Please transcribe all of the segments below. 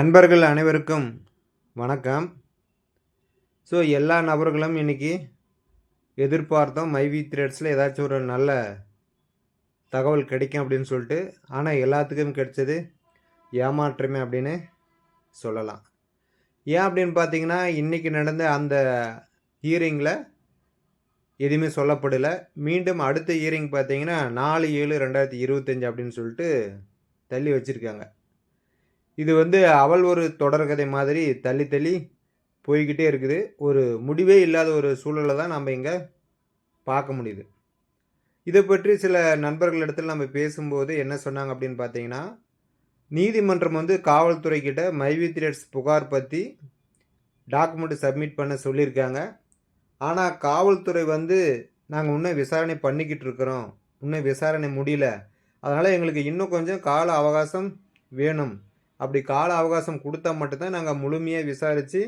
நண்பர்கள் அனைவருக்கும் வணக்கம். எல்லா நபர்களும் இன்றைக்கி எதிர்பார்த்தோம் மைவி த்ரெட்ஸில் ஏதாச்சும் ஒரு நல்ல தகவல் கிடைக்கும் அப்படின்னு சொல்லிட்டு. ஆனால் எல்லாத்துக்கும் கிடைச்சது ஏமாற்றமே அப்படின்னு சொல்லலாம். ஏன் அப்படின்னு பார்த்தீங்கன்னா, இன்றைக்கி நடந்த அந்த ஹியரிங்கில் எதுவுமே சொல்லப்படலை. மீண்டும் அடுத்த ஹியரிங் பார்த்தீங்கன்னா 4/7/2025 அப்படின்னு சொல்லிட்டு தள்ளி வச்சுருக்காங்க. இது அவள் ஒரு தொடர்கதை மாதிரி தள்ளி தள்ளி போய்கிட்டே இருக்குது. ஒரு முடிவே இல்லாத ஒரு சூழலை தான் நம்ம இங்கே பார்க்க முடியுது. இதை பற்றி சில நண்பர்களிடத்தில் நம்ம பேசும்போது என்ன சொன்னாங்க அப்படின்னு பார்த்தீங்கன்னா, நீதிமன்றம் காவல்துறை கிட்ட மைவி த்ரெட்ஸ் புகார் பற்றி டாக்குமெண்ட் சப்மிட் பண்ண சொல்லியிருக்காங்க. ஆனால் காவல்துறை நாங்கள் இன்னும் விசாரணை பண்ணிக்கிட்டு இருக்கிறோம், இன்னும் விசாரணை முடியல, அதனால் எங்களுக்கு இன்னும் கொஞ்சம் கால அவகாசம் வேணும். அப்படி கால அவகாசம் கொடுத்தா மட்டும்தான் நாங்கள் முழுமையாக விசாரித்து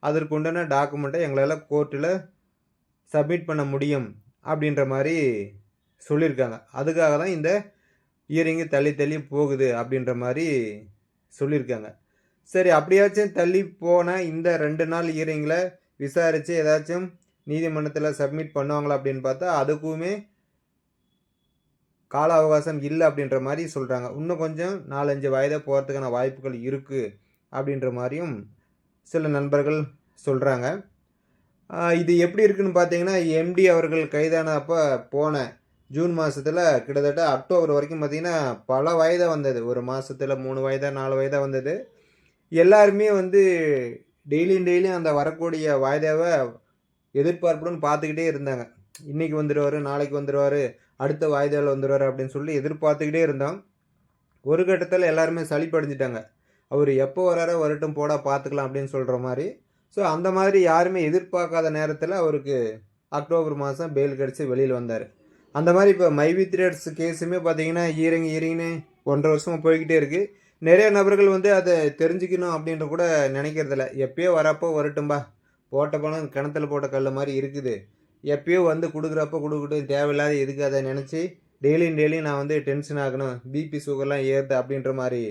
அதற்கு உண்டான டாக்குமெண்ட்டை எங்களால் கோர்ட்டில் சப்மிட் பண்ண முடியும் அப்படின்ற மாதிரி சொல்லியிருக்காங்க. அதுக்காக தான் இந்த ஹியரிங்கு தள்ளி தள்ளி போகுது அப்படின்ற மாதிரி சொல்லியிருக்காங்க. சரி, அப்படியாச்சும் தள்ளி போன இந்த 2 நாள் ஹியரிங்கில் விசாரித்து ஏதாச்சும் நீதிமன்றத்தில் சப்மிட் பண்ணுவாங்களா அப்படின்னு பார்த்தா அதுக்குமே கால அவகாசம் இல்லை அப்படின்ற மாதிரி சொல்கிறாங்க. இன்னும் கொஞ்சம் 4-5 வாய்தா போகிறதுக்கான வாய்ப்புகள் இருக்குது அப்படின்ற மாதிரியும் சில நண்பர்கள் சொல்கிறாங்க. இது எப்படி இருக்குதுன்னு பார்த்தீங்கன்னா, எம்டி அவர்கள் கைதான அப்போ போன ஜூன் மாதத்தில் கிட்டத்தட்ட அக்டோபர் வரைக்கும் பார்த்திங்கன்னா பல வாய்தா வந்தது. ஒரு மாதத்தில் 3 வாய்தா 4 வாய்தா வந்தது. எல்லாருமே டெய்லியும் அந்த வரக்கூடிய வாய்தாவை எதிர்பார்ப்புடன் பார்த்துக்கிட்டே இருந்தாங்க. இன்றைக்கி வந்துடுவார், நாளைக்கு வந்துடுவார், அடுத்த வாய்தாவில் வந்துடுவார் அப்படின்னு சொல்லி எதிர்பார்த்துக்கிட்டே இருந்தோம். ஒரு கட்டத்தில் எல்லாருமே சளிப்படைஞ்சிட்டாங்க. அவர் எப்போ வராரோ வரட்டும் போடா பார்த்துக்கலாம் அப்படின்னு சொல்கிற மாதிரி. அந்த மாதிரி யாருமே எதிர்பார்க்காத நேரத்தில் அவருக்கு அக்டோபர் மாதம் பெயில் கிடச்சி வெளியில் வந்தார். அந்த மாதிரி இப்போ மைவி த்ரெட்ஸ் கேஸுமே பார்த்தீங்கன்னா ஈரங்கின்னு 1.5 வருஷமாக போய்கிட்டே இருக்குது. நிறைய நபர்கள் அதை தெரிஞ்சுக்கணும் அப்படின்ற கூட நினைக்கிறதில்ல. எப்பயோ வரப்போ வரட்டும்பா, போட்ட பணம் கிணத்துல போட்ட கல் மாதிரி இருக்குது, எப்பயோ கொடுக்குறப்போ கொடுக்கட்டும், தேவையில்லாத எதுக்கு அதை நினச்சி டெய்லியும் நான் டென்ஷன் ஆகணும், பிபி சுகர்லாம் ஏறுது அப்படின்ற மாதிரி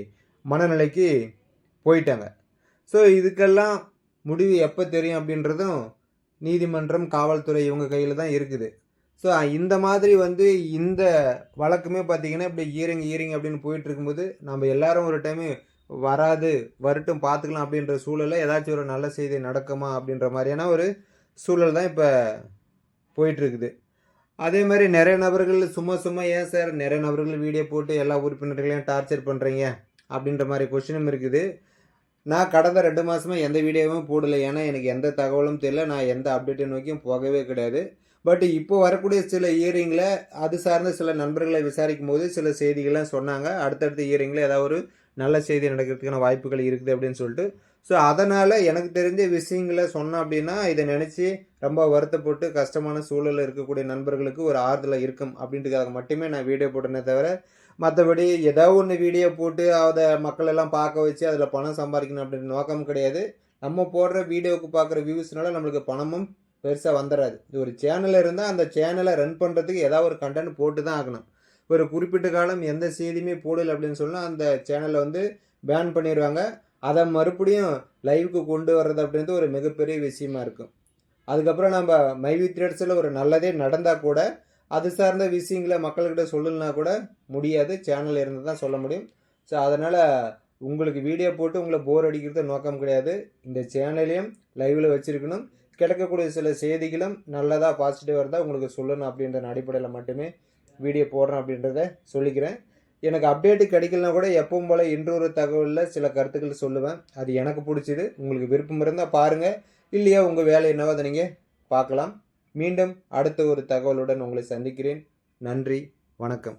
மனநிலைக்கு போயிட்டாங்க. இதுக்கெல்லாம் முடிவு எப்போ தெரியும் அப்படின்றதும் நீதிமன்றம், காவல்துறை இவங்க கையில் தான் இருக்குது. இந்த மாதிரி இந்த வழக்குமே பார்த்திங்கன்னா இப்படி ஈரிங் அப்படின்னு போயிட்டு இருக்கும்போது நம்ம எல்லாரும் ஒரு டைமு வராது வரட்டும் பார்த்துக்கலாம் அப்படின்ற சூழலில் ஏதாச்சும் ஒரு நல்ல செய்தி நடக்குமா அப்படின்ற மாதிரியான ஒரு சூழல் தான் இப்போ போயிட்டுருக்குது. அதே மாதிரி நிறைய நபர்கள் சும்மா ஏன் சார் நிறைய நபர்கள் வீடியோ போட்டு எல்லா உறுப்பினர்களையும் டார்ச்சர் பண்ணுறீங்க அப்படின்ற மாதிரி கொஸ்டினும் இருக்குது. நான் கடந்த 2 மாதமாக எந்த வீடியோவும் போடலை. ஏன்னா எனக்கு எந்த தகவலும் தெரியல, நான் எந்த அப்டேட்டை நோக்கியும் போகவே கிடையாது. பட் இப்போது வரக்கூடிய சில ஹியரிங்கில் அது சார்ந்த சில நண்பர்களை விசாரிக்கும் போது சில செய்திகள்லாம் சொன்னாங்க. அடுத்தடுத்த ஹியரிங்கில் ஏதாவது ஒரு நல்ல செய்தி நடக்கிறதுக்கான வாய்ப்புகள் இருக்குது அப்படின்னு சொல்லிட்டு. அதனால் எனக்கு தெரிஞ்ச விஷயங்களை சொன்னோம் அப்படின்னா இதை நினச்சி ரொம்ப வருத்தப்பட்டு கஷ்டமான சூழலில் இருக்கக்கூடிய நண்பர்களுக்கு ஒரு ஆறுதலாக இருக்கும் அப்படின்றதுக்காக மட்டுமே நான் வீடியோ போட்டேனே தவிர, மற்றபடி ஏதாவது ஒன்று வீடியோ போட்டு அதை மக்கள் எல்லாம் பார்க்க வச்சு அதில் பணம் சம்பாதிக்கணும் அப்படின்ற நோக்கம் கிடையாது. நம்ம போடுற வீடியோவுக்கு பார்க்குற வியூஸ்னால நம்மளுக்கு பணமும் பெருசாக வந்துடாது. இது ஒரு சேனல் இருந்தால் அந்த சேனலை ரன் பண்ணுறதுக்கு ஏதாவது ஒரு கண்டென்ட் போட்டு தான் ஆகணும். ஒரு குறிப்பிட்ட காலம் எந்த செய்தியுமே போடலை அப்படின்னு சொன்னால் அந்த சேனலை பேன் பண்ணிடுவாங்க. அதை மறுபடியும் லைவுக்கு கொண்டு வர்றது அப்படின்றது ஒரு மிகப்பெரிய விஷயமா இருக்கும். அதுக்கப்புறம் நம்ம மைவி த்ரெட்ஸில் ஒரு நல்லதே நடந்தால் கூட அது சார்ந்த விஷயங்களை மக்கள்கிட்ட சொல்லணுன்னா கூட முடியாது, சேனல் இருந்து தான் சொல்ல முடியும். அதனால் உங்களுக்கு வீடியோ போட்டு உங்களை போர் அடிக்கிறது நோக்கம் கிடையாது. இந்த சேனலையும் லைவில் வச்சுருக்கணும், கிடைக்கக்கூடிய சில செய்திகளும் நல்லதாக பாசிட்டிவாக இருந்தால் உங்களுக்கு சொல்லணும் அப்படின்ற அடிப்படையில் மட்டுமே வீடியோ போடுறேன் அப்படின்றத சொல்லிக்கிறேன். எனக்கு அப்டேட்டு கிடைக்கலனா கூட எப்பவும் போல் இன்றொரு தகவலில் சில கருத்துக்கள் சொல்லுவேன். அது எனக்கு பிடிச்சிது. உங்களுக்கு விருப்பம் இருந்தால் பாருங்கள், இல்லையா உங்கள் வேலை என்னவோ அதை நீங்கள் பார்க்கலாம். மீண்டும் அடுத்த ஒரு தகவலுடன் உங்களை சந்திக்கிறேன். நன்றி, வணக்கம்.